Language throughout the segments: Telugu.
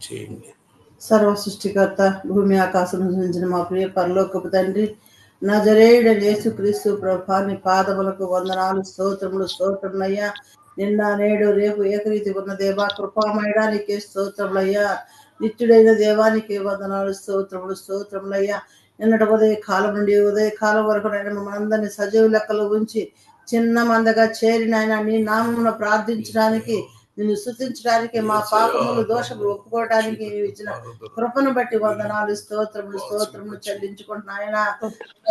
చేయండి. సర్వ సృష్టికర్త భూమి ఆకాశం నుంచిన మా ప్రియ పరలోకపు తండ్రి, నజరేయుడైన యేసుక్రీస్తు ప్రభా, నీ పాదములకు వందనాలు, స్తోత్రములయ్యా. నిన్న నేడు రేపు ఏకరీతి ఉన్న దేవా, కృపామయుడా నీకే స్తోత్రములయ్యా. నిత్యుడైన దేవానికి వందనాలు, స్తోత్రములయ్యా. నిన్నటి ఉదయ కాలం నుండి ఉదయ కాలం వరకు నేను మమ్మల్ని అందరినీ సజీవ లెక్కలు ఉంచి చిన్న మందగా చేరిన ఆయన నీ నామమున ప్రార్థించడానికి, నిన్ను స్తుతించడానికి, మా పాపములు దోషములు ఒప్పుకోవడానికి నీవు ఇచ్చిన కృపను బట్టి వందనాలు, స్తోత్రములు చెల్లించుకుంటున్నాయన.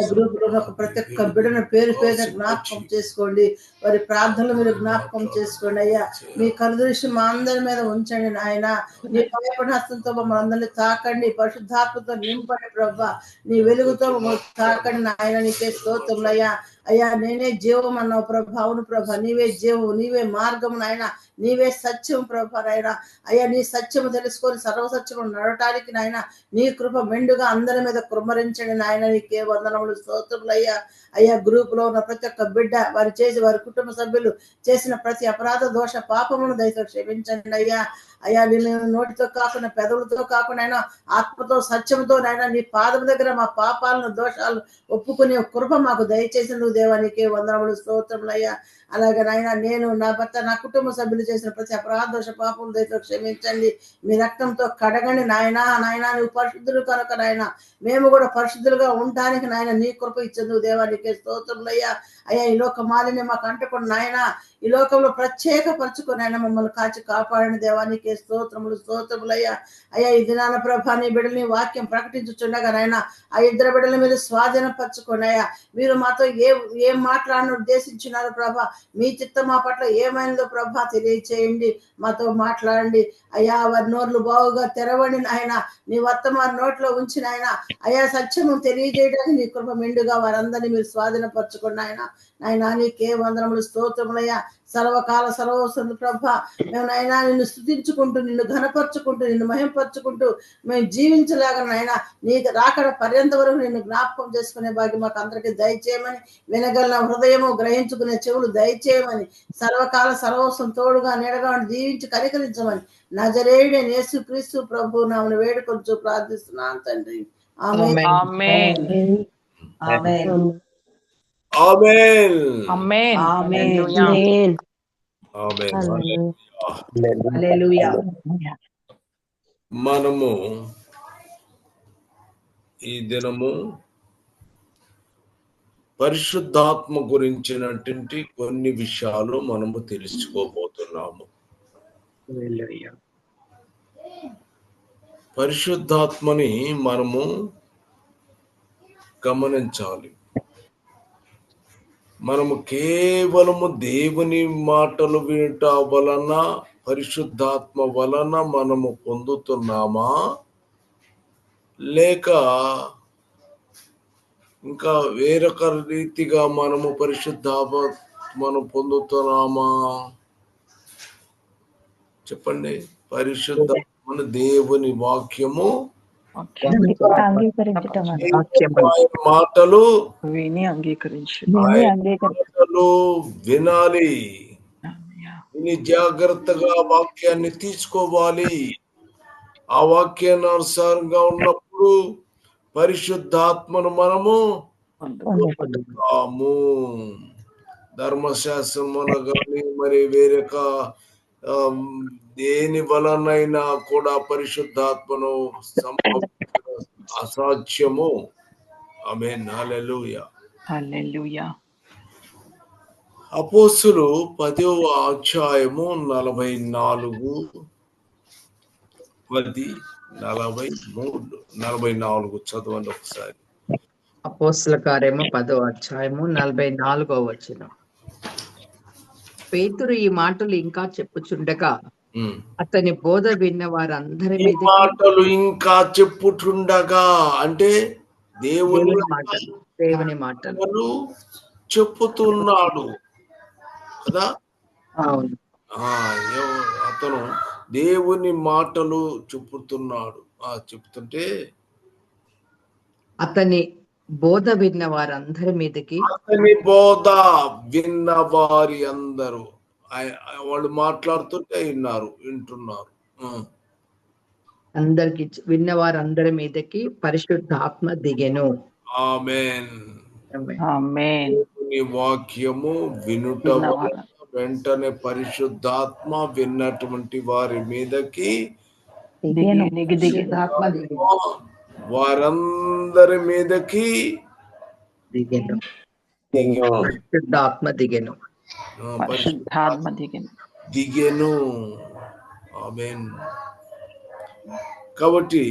గ్రూప్ లో ప్రతి ఒక్క బిడ్డను పేరు పేరున జ్ఞాపకం చేసుకోండి, వారి ప్రార్థనలు మీరు జ్ఞాపకం చేసుకోండి అయ్యా. మీ కనుదృష్టి మా అందరి మీద ఉంచండి నాయన. నీ భయపడి హస్తంతో మమ్మల్ని అందరినీ తాకండి, పరిశుద్ధాత్మతో నింపండి ప్రభా, నీ వెలుగుతో మమ్మల్ని తాకండి నాయన. నీకే స్తోత్రములయ్యా. అయ్యా నేనే జీవం అన్నావు ప్రభా, అవును ప్రభా, నీవే జీవం, నీవే మార్గం నాయన, నీవే సత్యం ప్రభా నాయన. అయ్యా నీ సత్యము తెలుసుకొని సర్వసత్యము నడటానికి నాయన నీ కృప మెండుగా అందరి మీద కృమ్మరించండి నాయన. నీకే వందనములు, స్తోత్రములయ్యా. అయ్యా గ్రూప్ లో ఉన్న ప్రతి ఒక్క బిడ్డ వారి కుటుంబ సభ్యులు చేసిన ప్రతి అపరాధ దోష పాపమును దయతో క్షమించండి అయ్యా. అయ్యా నేను నోటితో కాకుండా పెదవులతో కాకుండా అయినా ఆత్మతో సత్యంతో నాయన నీ పాదం దగ్గర మా పాపాలను దోషాలు ఒప్పుకునే కృప మాకు దయచేసి నువ్వు దేవానికి వందనములు, స్తోత్రములయ్యా. అలాగే నాయన నేను, నా భర్త, నా కుటుంబ సభ్యులు చేసిన ప్రతి అపరాధ దోష పాపం దయతో క్షమించండి. మీ రక్తంతో కడగండి నాయన. నువ్వు పరిశుద్ధులు కనుక నాయన మేము కూడా పరిశుద్ధులుగా ఉండడానికి నాయన నీ కృప ఇచ్చింది దేవానికి స్తోత్రములయ్యా. అయ్యా ఈ లోక మాలిని మాకు అంటకుండా నాయన ఈ లోకంలో ప్రత్యేకపరచుకుని ఆయన మమ్మల్ని కాచి కాపాడిన దేవానికి స్తోత్రములయ్యా. అయ్యా ఈ దినాన ప్రభా నీ బిడ్డని వాక్యం ప్రకటించుచుండగా నాయన ఆ ఇద్దరు బిడ్డల మీద స్వాధీనపరచుకున్నాయా. మీరు మాతో ఏం మాట్లాడని ఉద్దేశించినారు ప్రభా, మీ చిత్తం మా పట్ల ఏమైందో ప్రభా తెలియచేయండి, మాతో మాట్లాడండి అయ్యా. వారి నోర్లు బావుగా తెరవండి నాయన, నీ వర్తమాన నోట్లో ఉంచిన ఆయన అయ్యా సత్యము తెలియజేయడానికి నీ కృప మెండుగా వారందరినీ మీరు స్వాధీనపరచుకున్న నాయన నీకే వందనములు, స్తోత్రములయ్యా. సర్వకాల సర్వవసంత ప్రభ మేము నాయన నిన్ను స్తుతించుకుంటూ, నిన్ను ఘనపరుచుకుంటూ, నిన్ను మహింపరచుకుంటూ మేము జీవించలేక నాయన నీకు రాకడ పర్యంత వరకు నిన్ను జ్ఞాపకం చేసుకునే భాగ్యం మాకు అందరికీ దయచేయమని, వినగలన హృదయము గ్రహించుకునే చెవులు దయచేయమని, సర్వకాల సర్వస్వం తోడుగా నీడగా జీవించి కనికరించమని నజరేయుడైన యేసుక్రీస్తు ప్రభు నామమున వేడుకొంచు ప్రార్థిస్తున్నాను తండ్రి. ఆమేన్. ఆమేన్. ఆమేన్. ఆమేన్. ఆమేన్. ఆమేన్. ఆమేన్. హల్లెలూయా. మనము ఈ దినము పరిశుద్ధాత్మ గురించినటువంటి కొన్ని విషయాలు మనము తెలుసుకోబోతున్నాము. పరిశుద్ధాత్మని మనము గమనించాలి. మనము కేవలము దేవుని మాటలు వినట వలన, పరిశుద్ధాత్మ వలన మనము పొందుతున్నామా, లేక ఇంకా వేరొక రీతిగా మనము పరిశుద్ధాత్మను పొందుతున్నామా? చెప్పండి. పరిశుద్ధాత్మను దేవుని వాక్యము మాటలు విని అంగీకరించి మాటలు వినాలి, విని జాగ్రత్తగా వాక్యాన్ని తీసుకోవాలి. ఆ వాక్యానుసారంగా ఉన్నప్పుడు పరిశుద్ధాత్మను మనము పొందుతాము. ధర్మశాస్త్రం కానీ మరి వేరొక దేని వలనైనా కూడా పరిశుద్ధాత్మను సంభవించడం అసాధ్యము. ఆమేన్. హల్లెలూయా. హల్లెలూయా. అపోస్తులు 10వ అధ్యాయము 44 చదవండి ఒకసారి. అపోస్తుల కార్యము 10వ అధ్యాయము 44వ వచనం. పేతురు ఈ మాటలు ఇంకా చెప్పుచుండగా అతని బోధ విన్న వారందరి మీద మాటలు ఇంకా చెప్పుచుండగా అంటే దేవుని మాటలు చెప్పుతున్నాడు కదా. అతను దేవుని మాటలు చెప్పుతున్నాడు. చెప్తుంటే అతని బోధ విన్న వారందరి మీదకి, అతని బోధ విన్న వారి అందరూ వాళ్ళు మాట్లాడుతుంటే వింటున్నారు. అందరికి విన్న వారందరి మీదకి పరిశుద్ధాత్మ దిగెను. ఆమేన్. ఆమేన్. దేవుని వాక్యము వినుట వలన వెంటనే పరిశుద్ధాత్మ విన్నటువంటి వారి మీదకి పరిశుద్ధాత్మ దిగెను. వారందరి మీదకి దిగెను. దిగెను. పరిశుద్ధాత్మ దిగెను. పరిశుద్ధాత్మ దిగెను. దిగెను. ఆమేన్. కాబట్టి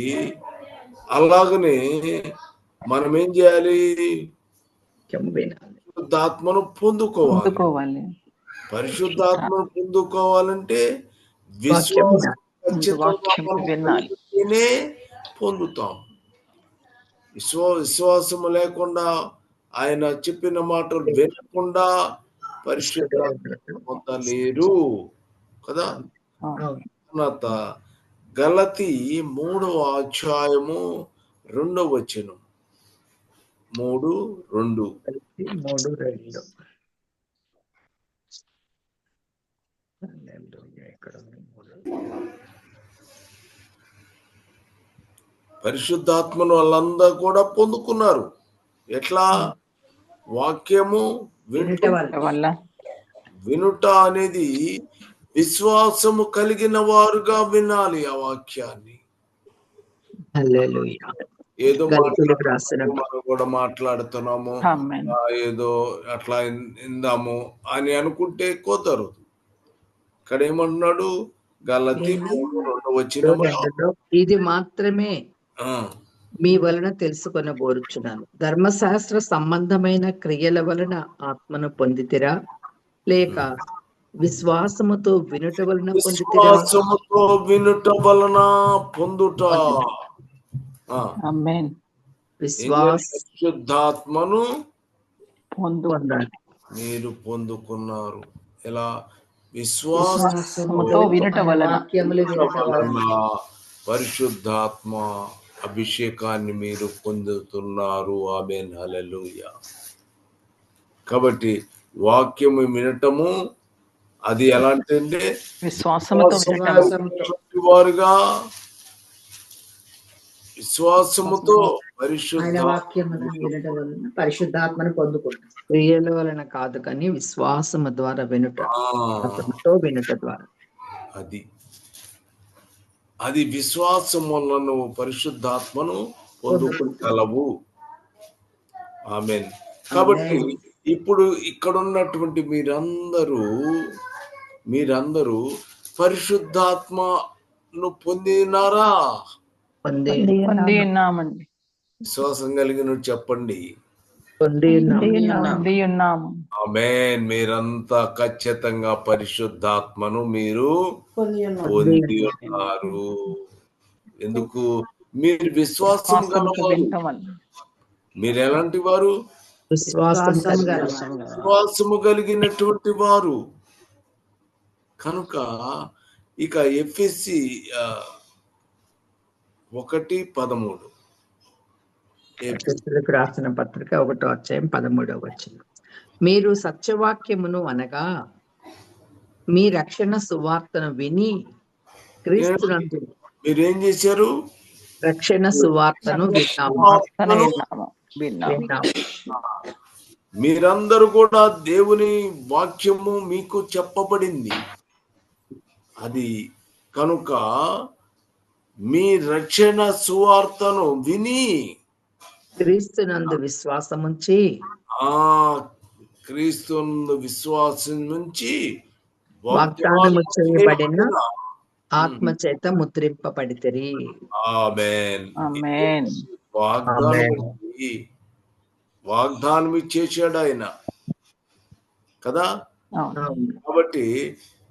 అలాగనే మనం ఏం చేయాలి? పరిశుద్ధాత్మను పొందుకోవాలి. పరిశుద్ధాత్మను పొందుకోవాలంటే విశ్వాసం ఖచ్చితంగా వినాలి, పొందుతాం. విశ్వాసము లేకుండా, ఆయన చెప్పిన మాటలు వినకుండా పరిశుద్ధాత్మ పొందలేరు కదా. గలతీ 3వ అధ్యాయము 2వ వచనం. 3:2 పరిశుద్ధాత్మను వాళ్ళందరూ కూడా పొందుకున్నారు. ఎట్లా? వాక్యము వినుట అనేది విశ్వాసము కలిగిన వారుగా వినాలి ఆ వాక్యాన్ని. ఏదో మనం కూడా మాట్లాడుతున్నాము, ఏదో అట్లా ఇందాము అని అనుకుంటే కుదరదు. ఇక్కడ ఏమంటున్నాడు? గలతీ 3:2 ఇది మాత్రమే మీ వలన తెలుసుకొనబోరుచున్నాను, ధర్మశాస్త్ర సంబంధమైన క్రియల వలన ఆత్మను పొందితిరా, లేక విశ్వాసముతో వినుట వలన పొందితిరా? విశ్వాసముతో వినుట వలన పొందుట. ఆమేన్. పరిశుద్ధాత్మను పొందాలి. మీరు పొందుకున్నారు. ఎలా? విశ్వాసముతో వినుట వలన. పరిశుద్ధాత్మ అభిషేకాన్ని మీరు పొందుతున్నారు. ఆమేన్. హల్లెలూయా. కాబట్టి వాక్యము వినటము అది ఎలాంటి విశ్వాసముతో వారుగా, విశ్వాసముతో పరిశుద్ధాత్మను పొందుకుంటాం. క్రియల వలన కాదు, కానీ విశ్వాసము ద్వారా వినుట ద్వారా. అది విశ్వాసం వల్ల నువ్వు పరిశుద్ధాత్మను పొందుకోగలవు. ఆమేన్. కాబట్టి ఇప్పుడు ఇక్కడ ఉన్నటువంటి మీరందరూ పరిశుద్ధాత్మను పొందినారా? పొందినామండి. విశ్వాసం కలిగిన చెప్పండి. ఆమేన్. మీరంతా ఖచ్చితంగా పరిశుద్ధాత్మను మీరు పొంది ఉన్నారు. ఎందుకు? మీరు విశ్వాసం గలవారు. మీరు ఎలాంటి వారు? విశ్వాసము కలిగినటువంటి వారు. కనుక ఇక ఎఫెసీ 1:13 రాసిన పత్రిక 1వ అధ్యాయం 13వ వచనం. మీరు సత్యవాక్యమును అనగా మీ రక్షణ సువార్తను విని క్రీస్తునందు మీరేం చేశారు? రక్షణ సువార్తను విన్నాము. మీరందరూ కూడా దేవుని వాక్యము మీకు చెప్పబడింది. అది కనుక మీ రక్షణ సువార్తను విని క్రీస్తునందు విశ్వాసముంచి వాగ్దానము చేయబడిన ఆత్మ చేత ముద్రింపబడితిరి. ఆమేన్. వాగ్దానం ఇచ్చేసాడు ఆయన కదా. కాబట్టి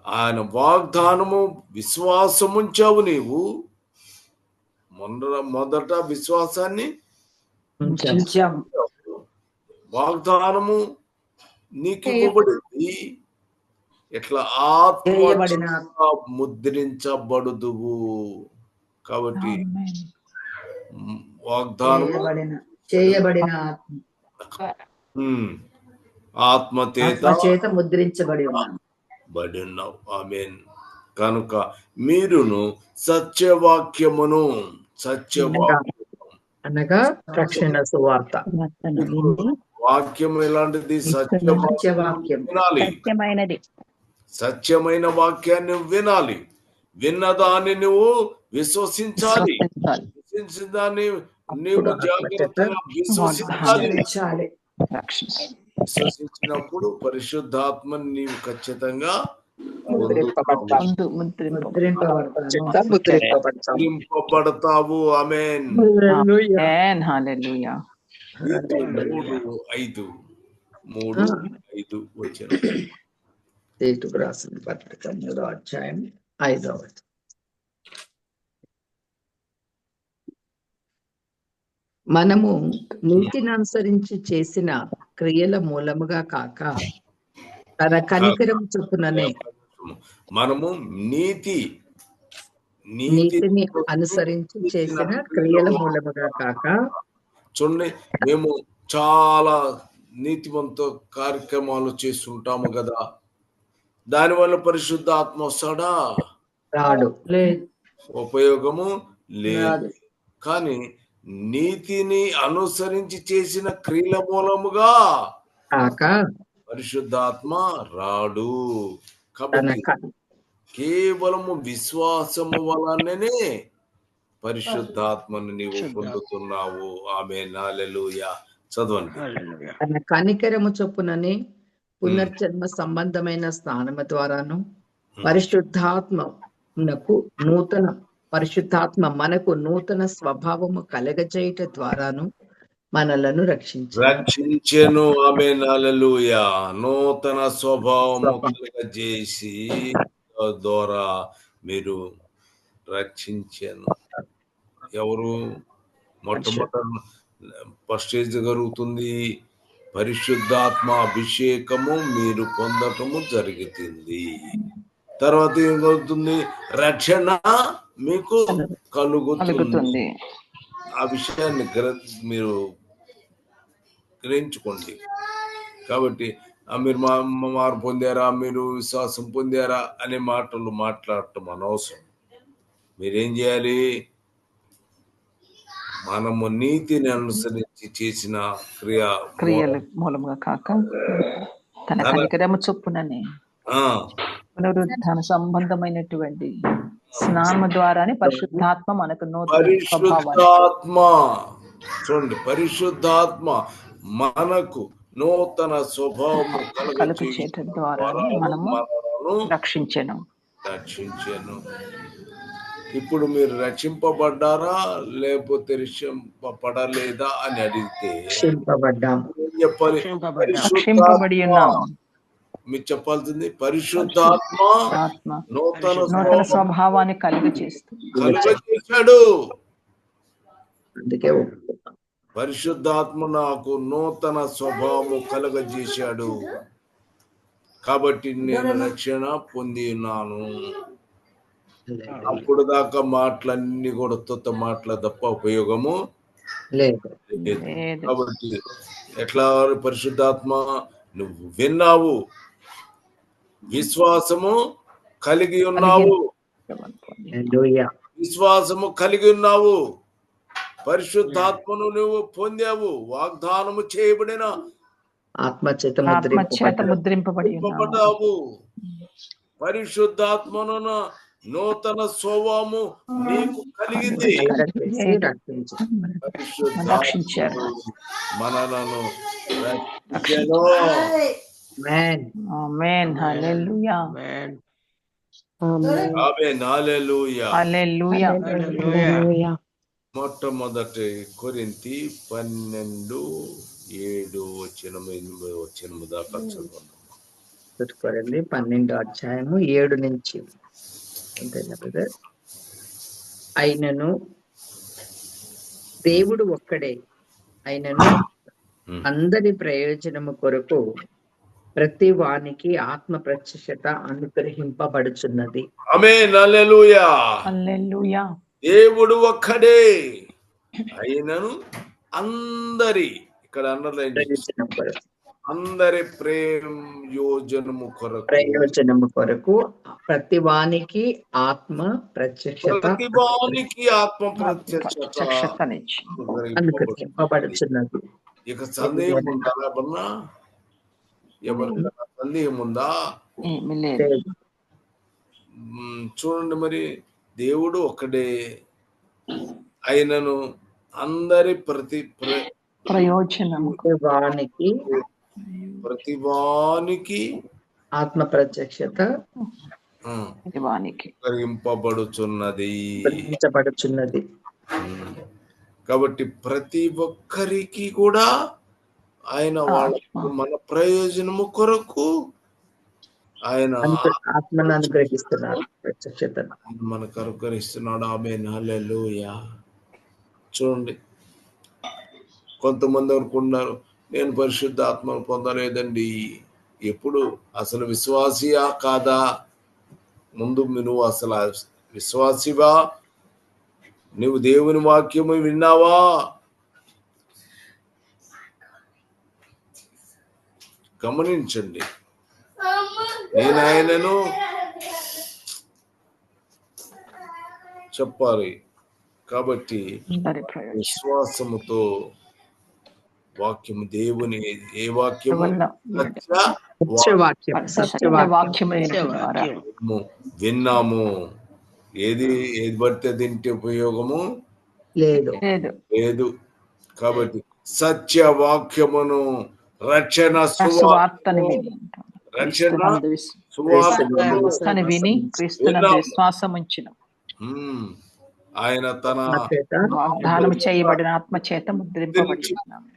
ఆయన వాగ్దానము విశ్వాసముంచావు. నీవు మొదట విశ్వాసాన్ని, వాగ్దానము నీకు ఇవ్వబడింది. ఎట్లా? ఆత్మ ముద్రించబడుదువు. కాబట్టి వాగ్దానం చేయబడిన ఆత్మ చేత ముద్రించబడి ఉన్నావు. ఆమేన్. కనుక మీరును సత్యవాక్యమును అనగా రక్షణ సువార్త. వాక్యం ఎలాంటిది? సత్యవాక్యం వినాలి, సత్యమైన వాక్యాన్ని వినాలి, విన్నదాన్ని నువ్వు విశ్వసించాలి, విశ్వసించిన దాన్ని నీవు జాగ్రత్తగా విశ్వసించాలి. విశ్వసించినప్పుడు పరిశుద్ధాత్మని నీవు ఖచ్చితంగా ముద్రింపబడతావు. ఆమేన్. 3:5 వచ్చిన తీతుకు రాసిన పత్రిక 3వ అధ్యాయం 5వ వచనం. మనము నీతిని అనుసరించి చేసిన క్రియల మూలముగా కాక తన కనికరం చొప్పుననే మనము నీతిని అనుసరించి చేసిన క్రియల మూలముగా కాక. చూడండి, మేము చాలా నీతివంత కార్యక్రమాలు చేస్తుంటాము కదా, దానివల్ల పరిశుద్ధ ఆత్మ వస్తాడా? రాడు. ఉపయోగము లేదు. కానీ నీతిని అనుసరించి చేసిన క్రియల మూలముగా కాక పరిశుద్ధాత్మ రాడు. కాబట్టి కేవలము విశ్వాసము వలననే పరిశుద్ధాత్మను నీవు పొందుతున్నావు. ఆమేన్. హల్లెలూయా. చదవండి. తన కనికరము చొప్పుననే పునర్జన్మ సంబంధమైన స్నానము ద్వారాను పరిశుద్ధాత్మ మనకు నూతన స్వభావము కలగజేయుట ద్వారాను మనలను రక్షించెను. ఆమేన్. హల్లెలూయా. నూతన స్వభావము కలగజేసి ద్వారా మీరు రక్షించెను. ఎవరు? మొట్టమొదటి ఫస్ట్ స్టేజ్ జరుగుతుంది, పరిశుద్ధాత్మ అభిషేకము మీరు పొందటము జరుగుతుంది. తర్వాత ఏం జరుగుతుంది? రక్షణ మీకు కలుగుతుంది. ఆ విషయాన్ని మీరు గ్రహించుకోండి. కాబట్టి మీరు మారు పొందారా, మీరు విశ్వాసం పొందారా అనే మాటలు మాట్లాడటం అనవసరం. మీరేం చేయాలి? మనము నీతిని అనుసరించి చేసిన క్రియల మూలముగా కాక తన కనికరము చొప్పుననే పునరుద్ధాన సంబంధమైనటువంటి స్నానము ద్వారానే పరిశుద్ధాత్మ మనకు చూడండి, పరిశుద్ధాత్మ మనకు నూతన స్వభావము కలుగచేయటం ద్వారా మనము రక్షించెను. ఇప్పుడు మీరు రక్షింపబడ్డారా లేకపోతే రక్షింపబడలేదా అని అడిగితే చెప్పాలి, రక్షింపబడి ఉన్నాము. మీరు చెప్పాల్సింది పరిశుద్ధాత్మ నూతన స్వభావాన్ని కలుగచేశాడు. అందుకే పరిశుద్ధాత్మ నాకు నూతన స్వభావము కలుగజేశాడు. కాబట్టి నేను రక్షణ పొంది ఉన్నాను. అప్పుడు దాకా మాటలన్నీ కూడా తొత్త మాటల తప్ప ఉపయోగము లేదు. కాబట్టి ఎట్లా? పరిశుద్ధాత్మ నువ్వు విన్నావు, విశ్వాసము కలిగి ఉన్నావు, పరిశుద్ధాత్మను నువ్వు పొందావు, వాగ్దానము చేయబడిన ఆత్మచేత ముద్రింపబడ్డావు. పరిశుద్ధాత్మను నూతన స్వభావము నీకు కలిగింది. రక్షించారు, మనలను రక్షించారు. ఆమేన్. హల్లెలూయా. ఆమేన్. హల్లెలూయా. హల్లెలూయా. మొట్టమొదటి కొరింథీ 12:7-8 దాకా చదవండి. 12వ అధ్యాయము 7 నుంచి. అంతేనా బ్రదర్? అయినను దేవుడు ఒక్కడే, అయినను అందరి ప్రయోజనము కొరకు ప్రతి వానికి ఆత్మ ప్రత్యక్షత అనుగ్రహింపబడుచున్నది. ఆమేన్. హల్లెలూయా. హల్లెలూయా. దేవుడు ఒక్కడే, అయినను అందరి, ఇక్కడ అందరి ప్రయోజనము కొరకు ప్రయోజనము కొరకు ప్రతివానికి ఆత్మ ప్రత్యక్షత ప్రతివానికి ఆత్మ ప్రత్యక్షత ప్రత్యక్షతనిచ్చి అనుగ్రహింపబడుచున్నది. ఇక సందేహం ఉందా బన్నా? ఎవరికైనా సందేహం ఉందా? ఏమీ లేదు. లేదు. చూడండి, మరి దేవుడు ఒక్కడే, ఆయనను అందరి ప్రయోజనము ప్రతివానికి ఆత్మ ప్రత్యక్షత గ్రహింపబడుచున్నది. కాబట్టి ప్రతి ఒక్కరికి కూడా ఆయన మన ప్రయోజనము కొరకు ఆయన ఆత్మను అనుగ్రహిస్తున్నారు, ప్రత్యక్షతను మనకు అనుగ్రహిస్తున్నాడు. ఆమేన్, హల్లెలూయా. చూడండి, కొంతమంది అనుకున్నారు నేను పరిశుద్ధ ఆత్మను పొందలేదండి. ఎప్పుడు? అసలు విశ్వాసియా కాదా? ముందు నువ్వు అసలు విశ్వాసివా? నువ్వు దేవుని వాక్యము విన్నావా? గమనించండి, నేను ఆయనను చెప్పాలి. కాబట్టి విశ్వాసముతో వాక్యము, దేవుని ఏ వాక్యము? విన్నాము. ఏది పడితే తింటే ఉపయోగము లేదు. కాబట్టి సత్య వాక్యమును రక్షణ విని క్రీస్తునందు విశ్వాసం ఉంచిన ఆయన తన వాగ్దానం చేయబడిన ఆత్మ చేత ముద్రించబెడుతున్నాడు.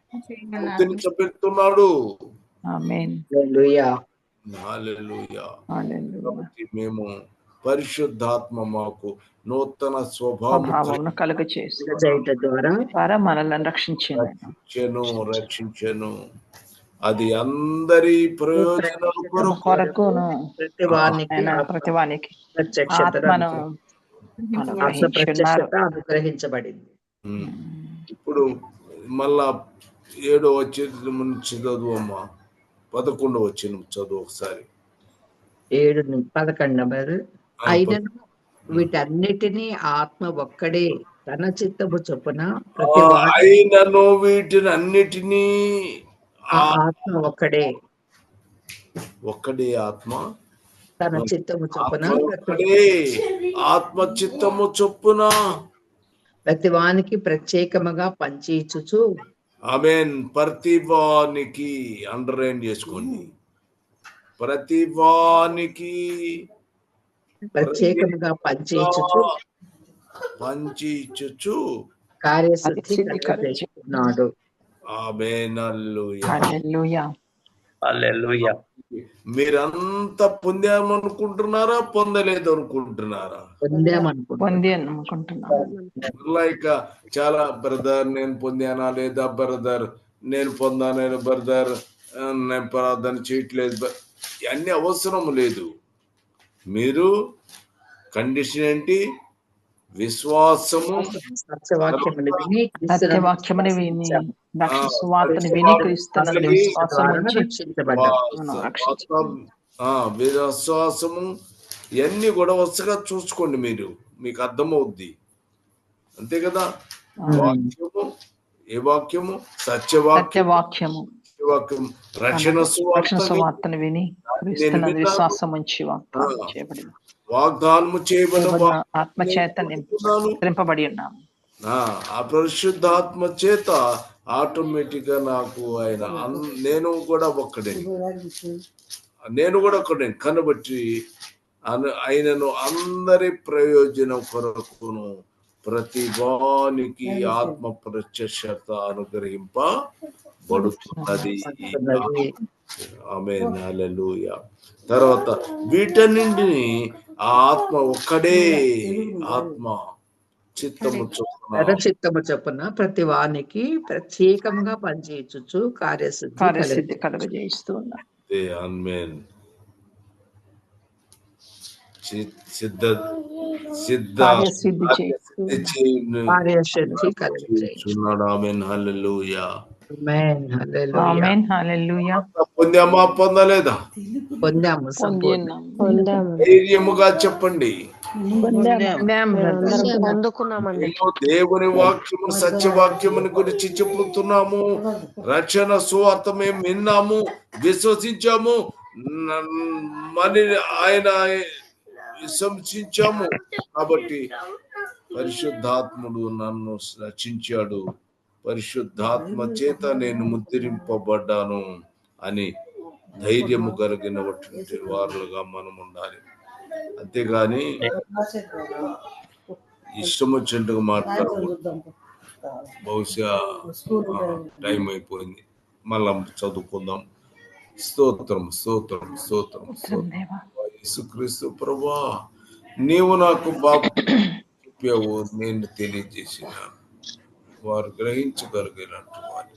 ఆమేన్, హల్లెలూయా. మేము పరిశుద్ధాత్మ మాకు నూతన స్వభావం కలుగచేసి ద్వారా మనల్ని రక్షించెను. అది అందరి ప్రయోజనం కొరకును ప్రతివానికి ఆత్మను అనుగ్రహించబడింది. ఇప్పుడు మళ్ళా 7వ వచనం నుంచి చదువు అమ్మా. 11వ వచనం చదువు ఒకసారి. 7-11. అయినను వీటన్నిటినీ ఆత్మ ఒక్కడే తన చిత్తము చొప్పున అయినను వీటిని అన్నిటినీ ఆత్మ ఒక్కడే ఆత్మ తన చిత్తము చొప్పున ఆత్మ చిత్తము చొప్పున ప్రతివానికి ప్రత్యేకముగా పంచిచ్చుచు. ఆమేన్. ప్రతివానికి అండర్లైన్ చేసుకోండి. ప్రతివానికి ప్రత్యేకముగా పంచిచ్చుచు కార్యసిద్ధి కలుగజేస్తున్నాడు. ఆమేన్, హల్లెలూయా. హల్లెలూయా. మీరంతా పొందామనుకుంటున్నారా, పొందలేదు అనుకుంటున్నారా? లైక్ చాలా బ్రదర్ నేను పొందానా లేదా, బ్రదర్ నేను పొందాను బ్రదర్ నేను ప్రార్థన చేయట్లేదు, అన్ని అవసరం లేదు. మీరు కండిషన్ ఏంటి? విశ్వాసము, సత్యవాక్యమును విని సువార్తను విని క్రీస్తునందు విశ్వాసం ఉంచి విశ్వాసము ఇవన్నీ కూడా వరుసగా చూసుకోండి, మీకు అర్థమవుద్ది. అంతే కదా? వాక్యము, ఏ వాక్యము? సత్యవాక్యము, రక్షణ సువార్తను విని క్రీస్తునందు విశ్వాసం ఉంచి వాగ్దానము చేయబడిన ఆత్మ చేత నింపబడి ఉన్నాము. ఆ పరిశుద్ధాత్మ చేత ఆటోమేటిక్ గా నాకు ఆయన నేను కూడా ఒక్కడే కనబట్టి ఆయనను అందరి ప్రయోజనం కొరకును ప్రతివానికి ఆత్మ ప్రత్యక్షత అనుగ్రహింపబడుతున్నది. ఆమేన్, హల్లెలూయా. తర్వాత వీటన్నింటిని ఆ ఆత్మ ఒక్కడే ఆత్మ చిత్తము చొప్పున ప్రతివానికి ప్రత్యేకంగా పనిచేయచ్చు కార్యసిద్ధి కలుగజేస్తూ ఉన్నారు. ఆమేన్. కార్యసిద్ధి కలుగజేస్తున్నాడు. ఆమేన్, హల్లెలూయా. ఆమేన్. హల్లెలూయా. ఆమేన్. హల్లెలూయా. పొందామా పొందలేదా? పొందాము పొంది సంపూర్ణ. ఉన్నాం. పొందాము. ధైర్యముగా చెప్పండి. పొందాం బ్రదర్. అందరం పొందుకున్నామండి. మేము దేవుని వాక్యము సత్యవాక్యముని గురించి చెప్పుతున్నాము. రక్షణ సువార్త మేము విన్నాము, విశ్వసించాము, మరి ఆయన విశ్వసించాము. కాబట్టి పరిశుద్ధాత్ముడు నన్ను రక్షించాడు, పరిశుద్ధాత్మ చేత నేను ముద్రింపబడ్డాను అని ధైర్యము కలిగినటువంటి వారులుగా మనం ఉండాలి. అంతేగాని ఇష్టం వచ్చినట్టుగా మాట్లాడకూడదు. బహుశా టైం అయిపోయింది, మళ్ళా చదువుకుందాం. స్తోత్రం స్తోత్రం స్తోత్రం స్తోత్రం. యేసుక్రీస్తు ప్రభువా, నీవు నాకు బాబు చెప్పావు, నేను తెలియజేసినాను, వారు గ్రహించగలిగినట్టు వారు.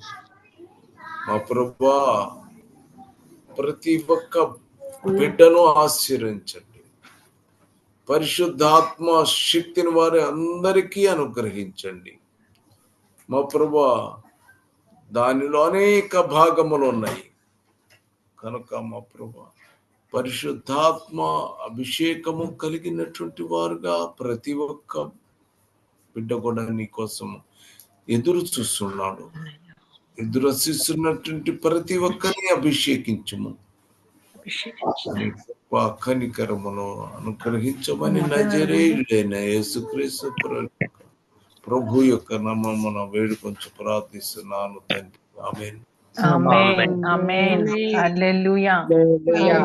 మా ప్రభువా, ప్రతి ఒక్క బిడ్డను ఆశీర్వదించండి. పరిశుద్ధాత్మ శక్తిని వారి అందరికీ అనుగ్రహించండి. మా ప్రభువా, దానిలో అనేక భాగములు ఉన్నాయి కనుక మా ప్రభువా, పరిశుద్ధాత్మ అభిషేకము కలిగినటువంటి వారుగా ప్రతి ఒక్క బిడ్డ కూడా నీ కోసం ఎదురు చూస్తున్నాడు. ఎదురసిస్తున్నటువంటి ప్రతి ఒక్కరిని అభిషేకించుము, కనికరమును అనుగ్రహించమని నజరేయుడైన యేసుక్రీస్తు ప్రభు యొక్క నామమున వేడుకొంచు ప్రార్థిస్తున్నాను తండ్రి. ఆమేన్. ఆమేన్. ఆమేన్. హల్లెలూయా. హల్లెలూయా.